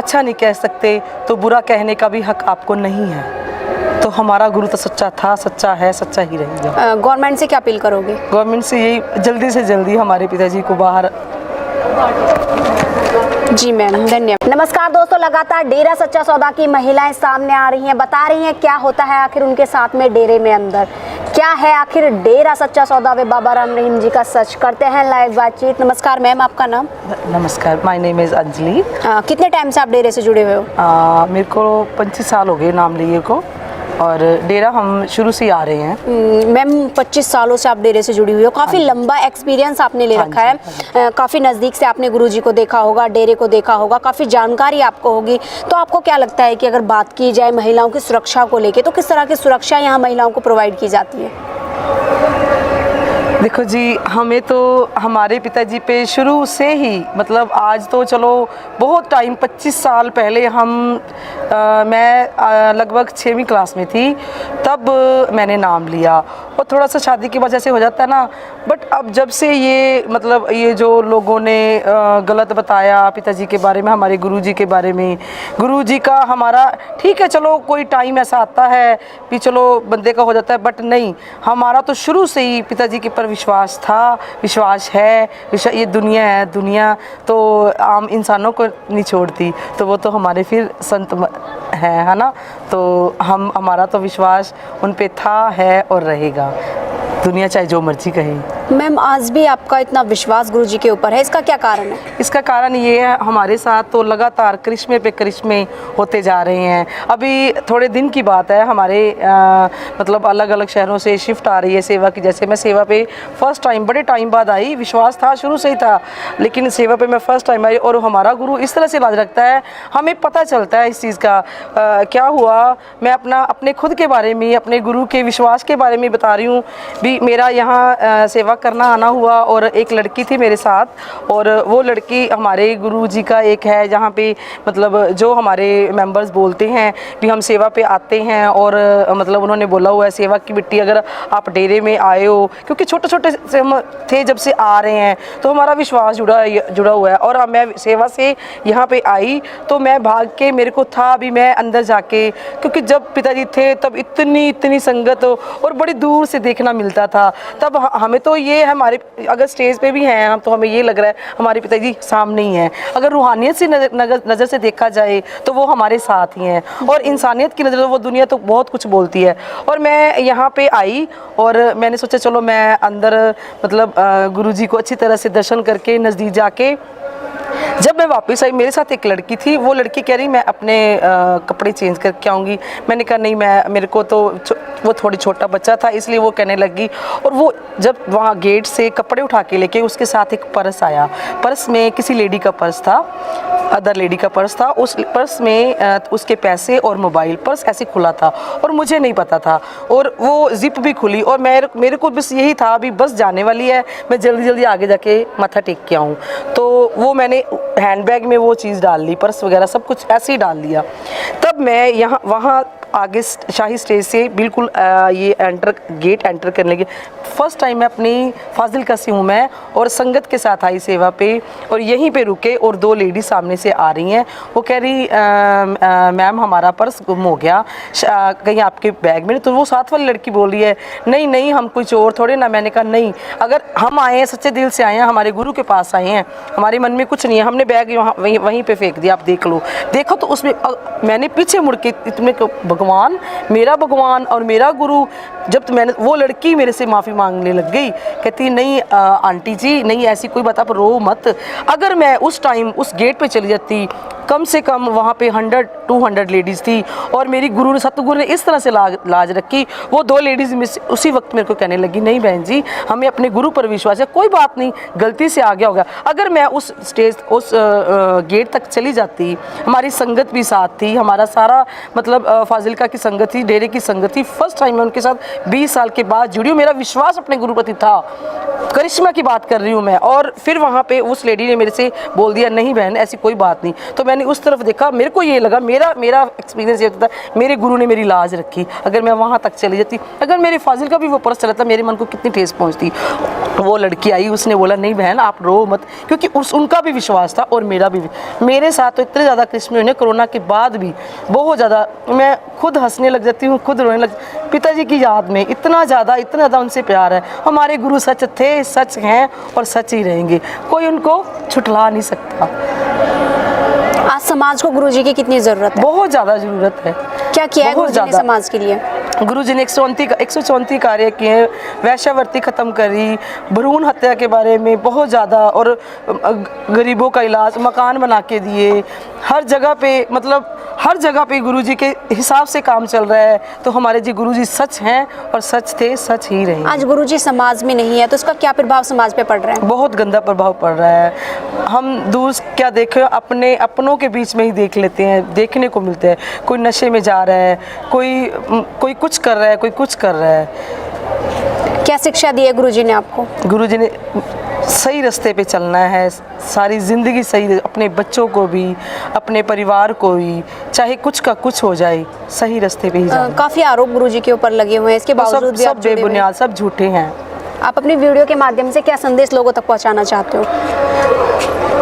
अच्छा नहीं कह सकते तो बुरा कहने का भी हक आपको नहीं है। तो हमारा गुरु तो सच्चा था, सच्चा है, सच्चा ही रहेगा। गवर्नमेंट से क्या अपील करोगे? गवर्नमेंट से यही जल्दी से जल्दी हमारे पिताजी को बाहर। जी मैम, धन्यवाद। नमस्कार दोस्तों, लगातार डेरा सच्चा सौदा की महिलाएं सामने आ रही हैं, बता रही हैं क्या होता है आखिर उनके साथ में डेरे में अंदर, क्या है आखिर डेरा सच्चा सौदा व बाबा राम रहीम जी का सच। करते हैं लाइव बातचीत। नमस्कार मैम, आपका नाम? नमस्कार, माय नेम इज़ अंजलि। कितने टाइम से आप डेरे से जुड़े हुए हो? मेरे को 25 साल हो गए नाम लिए को, और डेरा हम शुरू से ही आ रहे हैं। मैम 25 सालों से आप डेरे से जुड़ी हुई हो, काफ़ी लंबा एक्सपीरियंस आपने ले रखा है, काफ़ी नज़दीक से आपने गुरुजी को देखा होगा, डेरे को देखा होगा, काफ़ी जानकारी आपको होगी। तो आपको क्या लगता है कि अगर बात की जाए महिलाओं की सुरक्षा को लेके, तो किस तरह की सुरक्षा यहाँ महिलाओं को प्रोवाइड की जाती है? देखो जी, हमें तो हमारे पिताजी पे शुरू से ही, मतलब आज तो चलो बहुत टाइम, 25 साल पहले मैं लगभग 6वीं क्लास में थी, तब मैंने नाम लिया। और थोड़ा सा शादी के बाद जैसे हो जाता है ना, बट अब जब से ये मतलब ये जो लोगों ने गलत बताया पिताजी के बारे में, हमारे गुरुजी के बारे में, गुरुजी का हमारा ठीक है, चलो कोई टाइम ऐसा आता है कि चलो बंदे का हो जाता है, बट नहीं, हमारा तो शुरू से ही पिताजी के ऊपर विश्वास था, विश्वास है। ये दुनिया है, दुनिया तो आम इंसानों को नहीं छोड़ती, तो वो तो हमारे फिर संत है ना। तो हमारा तो विश्वास उन पे था, है और रहेगा, दुनिया चाहे जो मर्जी कहे। मैम आज भी आपका इतना विश्वास गुरुजी के ऊपर है, इसका क्या कारण है? इसका कारण ये है, हमारे साथ तो लगातार करिश्मे पे करिश्मे होते जा रहे हैं। अभी थोड़े दिन की बात है, हमारे मतलब अलग अलग शहरों से शिफ्ट आ रही है सेवा की। जैसे मैं सेवा पे फर्स्ट टाइम बड़े टाइम बाद आई, विश्वास था शुरू से ही था, लेकिन सेवा पे मैं फर्स्ट टाइम आई। और हमारा गुरु इस तरह से इलाज रखता है, हमें पता चलता है इस चीज़ का। क्या हुआ, मैं अपने खुद के बारे में, अपने गुरु के विश्वास के बारे में बता रही हूँ। भी मेरा यहाँ सेवा करना आना हुआ, और एक लड़की थी मेरे साथ, और वो लड़की हमारे गुरुजी का एक है जहाँ पे मतलब जो हमारे मेंबर्स बोलते हैं कि हम सेवा पे आते हैं, और मतलब उन्होंने बोला हुआ है सेवा की बिट्टी अगर आप डेरे में आए हो, क्योंकि छोटे छोटे से हम थे जब से आ रहे हैं, तो हमारा विश्वास जुड़ा हुआ है। और मैं सेवा से यहाँ पे आई तो मैं भाग के, मेरे को था भी मैं अंदर जाके, क्योंकि जब पिताजी थे तब इतनी संगत और बड़ी दूर से देखना मिलता था। तब हमें तो ये हमारे अगर स्टेज पे भी हैं हम, तो हमें ये लग रहा है हमारे पिताजी सामने ही हैं। अगर रूहानियत से नज़र से देखा जाए तो वो हमारे साथ ही हैं, और इंसानियत की नज़र वो दुनिया तो बहुत कुछ बोलती है। और मैं यहाँ पे आई और मैंने सोचा चलो मैं अंदर मतलब गुरुजी को अच्छी तरह से दर्शन करके नज़दीक जाके, जब मैं वापस आई मेरे साथ एक लड़की थी। वो लड़की कह रही मैं अपने कपड़े चेंज करके आऊँगी। मैंने कहा नहीं, मेरे को तो वो थोड़ी छोटा बच्चा था इसलिए वो कहने लगी। और वो जब वहाँ गेट से कपड़े उठा के लेके, उसके साथ एक पर्स आया। पर्स में किसी लेडी का पर्स था, अदर लेडी का पर्स था। उस पर्स में उसके पैसे और मोबाइल, पर्स ऐसे खुला था और मुझे नहीं पता था, और वो जिप भी खुली। और मेरे को बस यही था अभी बस जाने वाली है, मैं जल्दी जल्दी आगे जाके माथा टेक के आऊँ। तो वो मैंने हैंडबैग में वो चीज़ डाल ली, पर्स वगैरह सब कुछ ऐसे ही डाल दिया। तब मैं वहाँ आगे शाही स्टेज से बिल्कुल ये गेट एंटर करने के फर्स्ट टाइम मैं अपनी फाजिलका से हूँ मैं, और संगत के साथ आई सेवा पे, और यहीं पे रुके। और दो लेडी सामने से आ रही हैं, वो कह रही मैम हमारा पर्स गुम हो गया कहीं आपके बैग में। तो वो साथ वाली लड़की बोल रही है नहीं नहीं हम कुछ और थोड़े ना। मैंने कहा नहीं, अगर हम आए हैं सच्चे दिल से आए हैं, हमारे गुरु के पास आए हैं, हमारे मन में कुछ नहीं है, हमने बैग वहीं पे फेंक दिया, आप देख लो। देखो तो उसमें मैंने पीछे मुड़ के इतने भगवान, मेरा भगवान और मेरा गुरु, जब तो मैंने, वो लड़की मेरे से माफ़ी मांगने लग गई। कहती नहीं आंटी जी नहीं ऐसी कोई बात, आप रो मत। अगर मैं उस टाइम उस गेट पे चली जाती, कम से कम वहाँ पे 100-200 लेडीज़ थी, और मेरी गुरु ने, सतगुरु ने इस तरह से लाज रखी। वो दो लेडीज़ में उसी वक्त मेरे को कहने लगी नहीं बहन जी हमें अपने गुरु पर विश्वास है, कोई बात नहीं गलती से आ गया होगा। अगर मैं उस स्टेज उस गेट तक चली जाती, हमारी संगत भी साथ थी, हमारा सारा मतलब फाजिलका की संगत थी, डेरे की संगत थी। फर्स्ट टाइम मैं उनके साथ 20 साल के बाद जुड़ी हूँ, मेरा विश्वास अपने गुरु प्रति था। करिश्मा की बात कर रही हूँ मैं। और फिर वहाँ पे उस लेडी ने मेरे से बोल दिया नहीं बहन ऐसी कोई बात नहीं। तो मैंने मैंने उस तरफ देखा, मेरे को ये लगा, मेरा एक्सपीरियंस ये होता था, मेरे गुरु ने मेरी लाज रखी। अगर मैं वहाँ तक चली जाती, अगर मेरे फाजिल का भी वो पर्स चला था, मेरे मन को कितनी ठेस पहुँचती। वो लड़की आई, उसने बोला नहीं बहन आप रो मत, क्योंकि उनका भी विश्वास था और मेरा भी। मेरे साथ तो इतने ज़्यादा कृष्ण हुए कोरोना के बाद भी, बहुत ज़्यादा, मैं खुद हंसने लग जाती हूँ, खुद रोने लग। पिताजी की याद में इतना ज़्यादा उनसे प्यार है। हमारे गुरु सच थे, सच हैं और सच ही रहेंगे, कोई उनको छुटला नहीं सकता। आज समाज को गुरुजी की कितनी ज़रूरत है? बहुत ज़्यादा ज़रूरत है। क्या किया है गुरुजी ने समाज के लिए? गुरुजी ने 134 कार्य किए, वैश्यावृत्ति खत्म करी, भ्रूण हत्या के बारे में बहुत ज़्यादा, और गरीबों का इलाज, मकान बना के दिए, हर जगह पे, मतलब हर जगह पे गुरुजी के हिसाब से काम चल रहा है। तो हमारे जी गुरुजी सच हैं और सच थे, सच ही रहेंगे। आज गुरुजी समाज में नहीं है तो उसका क्या प्रभाव समाज पे पड़ रहा है? बहुत गंदा प्रभाव पड़ रहा है। हम दूर क्या देखें, अपनों के बीच में ही देख लेते हैं, देखने को मिलते हैं। कोई नशे में जा रहा है, कोई कुछ कर रहा है, कोई कुछ कर रहा है। क्या शिक्षा दी है गुरुजी ने आपको? गुरुजी ने सही रास्ते पे चलना है, सारी ज़िंदगी सही, अपने बच्चों को भी, अपने परिवार को भी, चाहे कुछ का कुछ हो जाए, सही रास्ते पे ही जाना। काफ़ी आरोप गुरुजी के ऊपर लगे हुए हैं, इसके बावजूद भी सब बेबुनियाद, सब झूठे हैं। आप अपनी वीडियो के माध्यम से क्या संदेश लोगों तक पहुंचाना चाहते हो?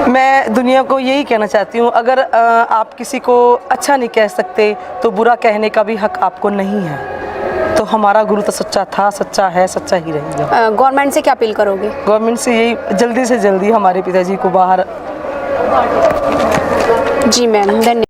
मैं दुनिया को यही कहना चाहती हूँ, अगर आप किसी को अच्छा नहीं कह सकते तो बुरा कहने का भी हक आपको नहीं है। तो हमारा गुरु तो सच्चा था, सच्चा है, सच्चा ही रहेगा। गवर्नमेंट से क्या अपील करोगे? गवर्नमेंट से यही, जल्दी से जल्दी हमारे पिताजी को बाहर। जी मैम, धन्यवाद।